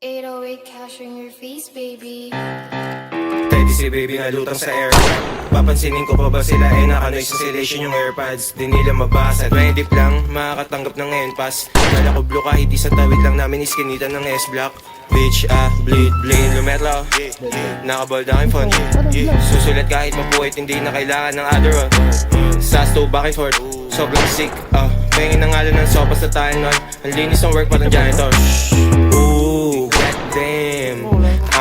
808 cash in your face, baby. Pwede si baby nga lutang sa aircon. Papansinin ko pa ba sila naka-noise cancellation yung airpods. Di nila mabasa, 20 lang makakatanggap ng NPAS. Kala ko blue kahit isang tawid lang namin iskinita ng S-Block. Bitch, bleed, lumetro. Nakabold aking phone. Susulat kahit mapuwit, hindi na kailangan ng Adderall. Sas to back and forth, sobrang sick. Pengin ng ngalan ng sopa sa tayo nun. Ang linis ng work parang janitor. Ooh, goddamn,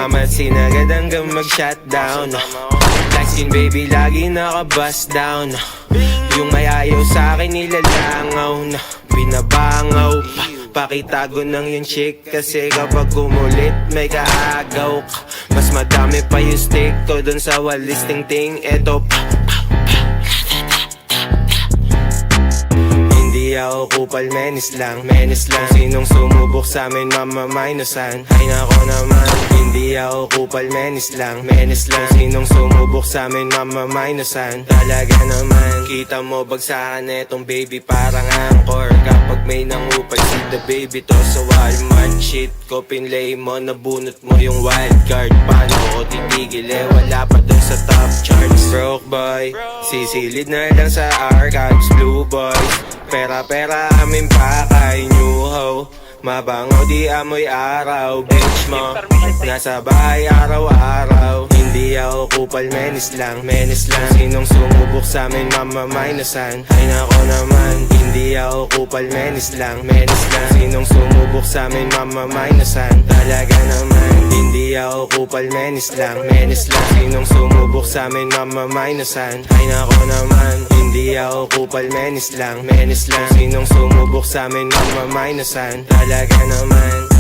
amat sinagad hanggang mag-shutdown. Light skin baby, lagi naka-bust down. Yung may ayaw sa'kin nilalangaw na binabangaw. Pakitago ng yung chick kasi kapag umulit may kaagaw ka. Mas madami pa yung stick ko dun sa walis ting-ting. Eto hindi ako kupal, menis lang. Sinong sumubok sa amin mamamainusan. Ay nako naman, hindi ako kupal, menis lang. Sinong sumubok sa amin mamamainusan. Talaga naman, kita mo bagsakan etong baby parang angkor. Kapag may nangupal si the baby to sa Walmart. Shit ko pinlay mo, nabunot mo yung wild card. Paano ko titigil wala pa dun sa top charts. Broke boy, sisilid na lang sa archives. Blue boys, pera amin pakay. New ho, mabango di amoy araw. Bitch mo, nasa bahay araw-araw. Hindi ako kupal, menis lang. Sinong sumubok sa amin mamamainusan. Ay nako naman, hindi ako kupal, menis lang. Sinong sumubok sa amin mamamainusan. Talaga naman, hindi ako kupal, menis lang. Sinong sumubok sa amin mamamainusan. Ay nako naman, hindi ako kupal, menis lang. Sinong sumubok sa amin mamamainusan. Talaga naman.